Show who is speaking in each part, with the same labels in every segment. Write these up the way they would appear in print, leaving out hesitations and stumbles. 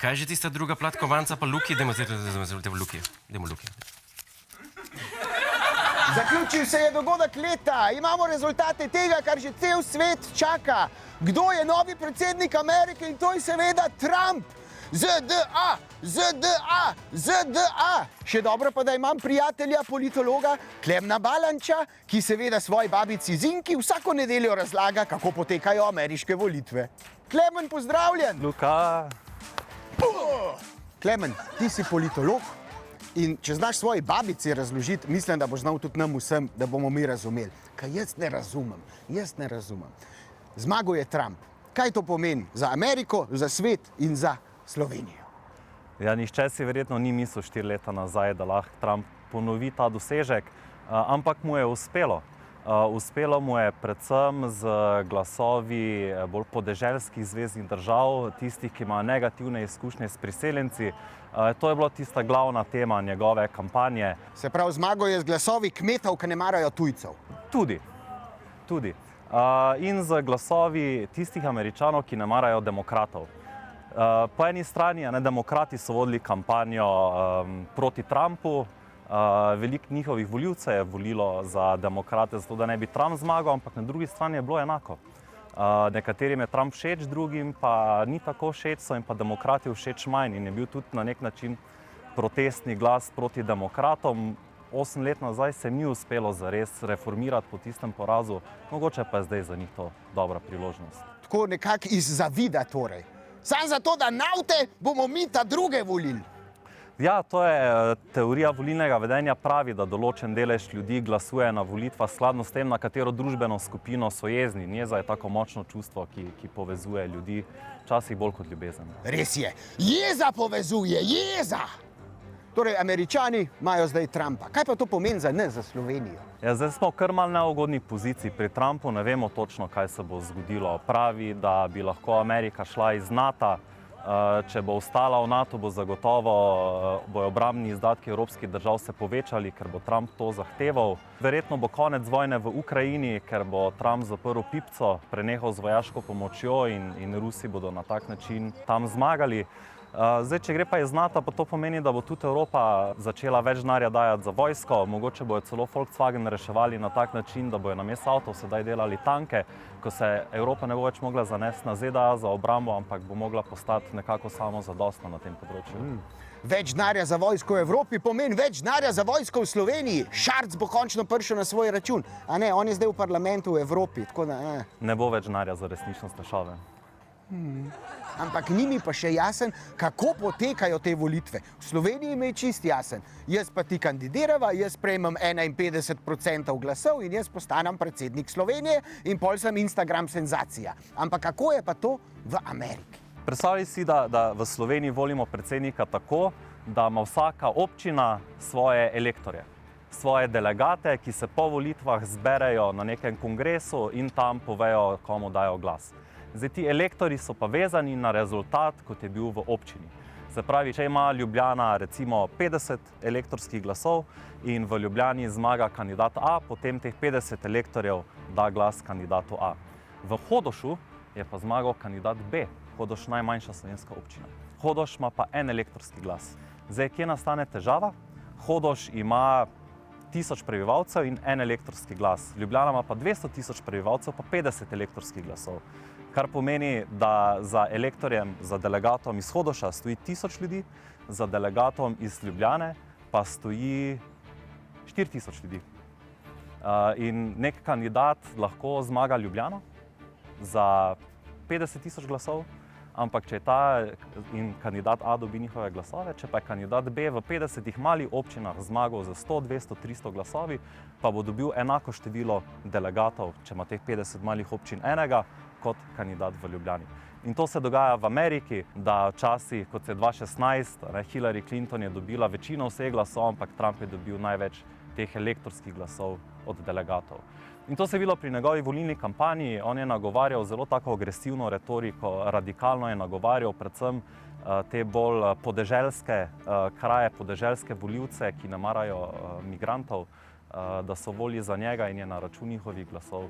Speaker 1: Kaj je že tista druga plat kovanca, pa Luki? Dajmo Luki. Dajmo Luki.
Speaker 2: Zaključil se je dogodek leta. Imamo rezultate tega, kar že cel svet čaka. Kdo je novi predsednik Amerike? In to je seveda Trump. ZDA, ZDA, ZDA. Še dobro pa, da imam prijatelja, politologa Klemna Balanča, ki seveda svoji babici Zinki vsako nedeljo razlaga, kako potekajo ameriške volitve. Klemen, pozdravljen!
Speaker 3: Luka!
Speaker 2: Klemen, ti si politolog in če znaš svoji babici razložiti, mislim, da boš znal tudi nam vsem, da bomo mi razumeli. Kaj jaz ne razumem. Zmagal je Trump. Kaj to pomeni za Ameriko, za svet in za Slovenijo?
Speaker 3: Ja, nihče si verjetno ni mislil 4 leta nazaj, da lahko Trump ponovi ta dosežek, ampak mu je uspelo. Uspelo mu je predvsem z glasovi bolj podeželskih zveznih držav, tistih, ki imajo negativne izkušnje s priseljenci. To je bila tista glavna tema njegove kampanje.
Speaker 2: Se pravi, zmagal je z glasovi kmetov, ki ne marajo tujcev.
Speaker 3: Tudi. In z glasovi tistih Američanov, ki ne marajo demokratov. Po eni strani, demokrati so vodili kampanjo proti Trumpu. Veliko njihovih volivcev je volilo za demokrate, zato da ne bi Trump zmagal, ampak na drugi strani je bilo enako. Nekaterim je Trump všeč, drugim pa ni tako všeč, so jim pa demokrati všeč manj in je bil tudi na nek način protestni glas proti demokratom. 8 let nazaj se ni uspelo zares reformirati po tistem porazu, mogoče pa je zdaj za njih to dobra priložnost.
Speaker 2: Tako nekako iz zavida torej. Samo zato, da navte bomo mi ta druge volili.
Speaker 3: Ja, to je teorija volilnega vedenja, pravi, da določen delež ljudi glasuje na volitvah skladno s tem, na katero družbeno skupino so jezni. Jeza je tako močno čustvo, ki povezuje ljudi, včasih bolj kot ljubezen.
Speaker 2: Res je. Jeza povezuje, jeza! Torej, Američani imajo zdaj Trumpa. Kaj pa to pomeni za nas, za Slovenijo?
Speaker 3: Ja, zdaj smo v kar malo neugodni poziciji. Pri Trumpu ne vemo točno, kaj se bo zgodilo. Pravi, da bi lahko Amerika šla iz NATO. Če bo ostala v NATO, bo zagotovo bojo obrambni izdatki evropskih držav se povečali, ker bo Trump to zahteval. Verjetno bo konec vojne v Ukrajini, ker bo Trump zaprl pipco, prenehal z vojaško pomočjo in Rusi bodo na tak način tam zmagali. Zdaj, če gre pa iz NATO, pa to pomeni, da bo tudi Evropa začela več denarja dajati za vojsko. Mogoče bojo celo Volkswagen reševali na tak način, da bojo namesto avtov sedaj delali tanke, ko se Evropa ne bo več mogla zanesti na ZDA za obrambo, ampak bo mogla postati nekako samozadostna na tem področju.
Speaker 2: Več denarja za vojsko v Evropi pomeni več denarja za vojsko v Sloveniji. Šarc bo končno prišel na svoj račun. A ne, on je zdaj v parlamentu v Evropi, tako da
Speaker 3: ne bo več denarja za resničnostne šove.
Speaker 2: Ampak ni mi pa še jasen, kako potekajo te volitve. V Sloveniji mi je čist jasen. Jaz pa ti kandidirava, jaz prejmem 51% glasov in jaz postanem predsednik Slovenije in pol sem Instagram senzacija. Ampak kako je pa to v Ameriki?
Speaker 3: Predstavljaj si, da v Sloveniji volimo predsednika tako, da ima vsaka občina svoje elektorje, svoje delegate, ki se po volitvah zberejo na nekem kongresu in tam povejo, komu dajo glas. Zdaj, ti elektori so pa vezani na rezultat, kot je bil v občini. Se pravi, če ima Ljubljana recimo 50 elektorskih glasov in v Ljubljani zmaga kandidat A, potem teh 50 elektorjev da glas kandidatu A. V Hodošu je pa zmagal kandidat B, Hodoš najmanjša slovenska občina. Hodoš ima pa en elektorski glas. Zdaj, kje nastane težava? Hodoš ima 1000 prebivalcev in en elektorski glas. Ljubljana ima pa 200 000 prebivalcev, pa 50 elektorskih glasov. Kar pomeni, da za elektorjem, za delegatom iz Hodoša stoji 1000 ljudi, za delegatom iz Ljubljane pa stoji 4000 ljudi. In nek kandidat lahko zmaga Ljubljano za 50 000 glasov, ampak če je ta in kandidat A dobi njihove glasove, če pa je kandidat B v 50 malih občinah zmagal za 100, 200, 300 glasovi, pa bo dobil enako število delegatov, če ima teh 50 malih občin enega, kot kandidat v Ljubljani. In to se dogaja v Ameriki, da včasih, kot se je 2016, Hillary Clinton je dobila večino vseh glasov, ampak Trump je dobil največ teh elektorskih glasov od delegatov. In to se je videlo pri njegovi volilni kampanji. On je nagovarjal zelo tako agresivno retoriko, radikalno je nagovarjal predvsem te bolj podeželske kraje, podeželske volivce, ki ne marajo migrantov, da so volili za njega in je na račun njihovih glasov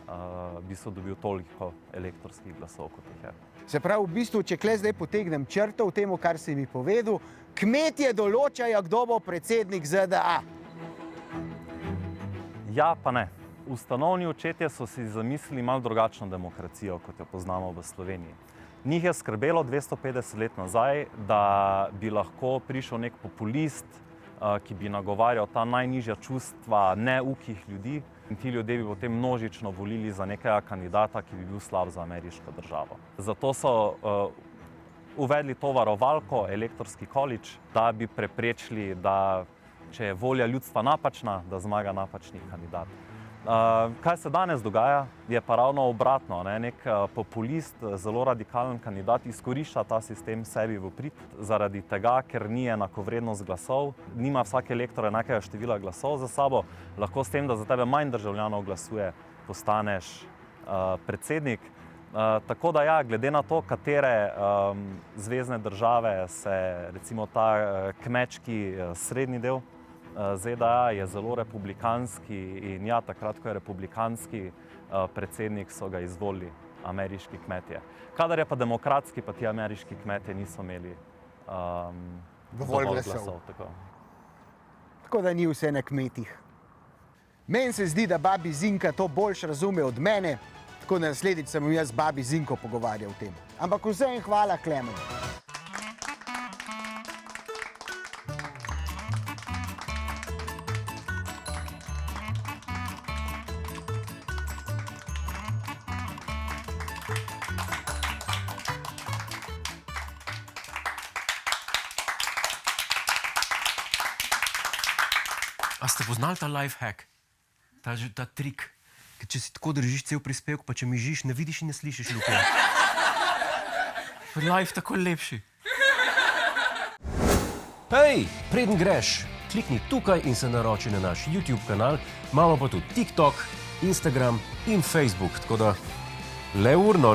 Speaker 3: v bistvu dobil toliko elektronskih glasov, kot jih je.
Speaker 2: Se pravi, v bistvu, če kle zdaj potegnem črto v tem, kar si mi povedal, kmetje določajo, kdo bo predsednik ZDA.
Speaker 3: Ja, pa ne. Ustanovni očetje so si zamislili malo drugačno demokracijo, kot jo poznamo v Sloveniji. Njih je skrbelo 250 let nazaj, da bi lahko prišel nek populist, ki bi nagovarjal ta najnižja čustva neukih ljudi in ti ljudje bi potem množično volili za nekega kandidata, ki bi bil slab za ameriško državo. Zato so uvedli to varovalko, elektorski količ, da bi preprečili, da če je volja ljudstva napačna, da zmaga napačni kandidat. Kaj se danes dogaja, je pa ravno obratno. Nek populist, zelo radikalen kandidat izkorišča ta sistem sebi v prid zaradi tega, ker ni enakovrednost glasov, nima vsak elektor enakega števila glasov za sabo, lahko s tem, da za tebe manj državljanov glasuje, postaneš predsednik. Tako da ja, glede na to, katere zvezne države se recimo ta kmečki srednji del ZDA je zelo republikanski in ja, takrat, ko je republikanski predsednik, so ga izvolili ameriški kmetje. Kadar je pa demokratski, pa ti ameriški kmetje niso imeli dovolj glasov.
Speaker 2: Tako da ni vse na kmetih. Meni se zdi, da babi Zinka to boljš razume od mene, tako da naslednjič se bom jaz z babi Zinko pogovarjal o tem. Ampak vsem hvala, Klemen.
Speaker 1: A ste poznali ta life hack? Ta trik, ker če si tako držiš cel prispevek, pa če mižiš, ne vidiš in ne slišiš Luke. Life tako lepši. Hej, preden greš, klikni tukaj in se naroči na naš YouTube kanal, imamo pa tudi TikTok, Instagram in Facebook, tako da le urno.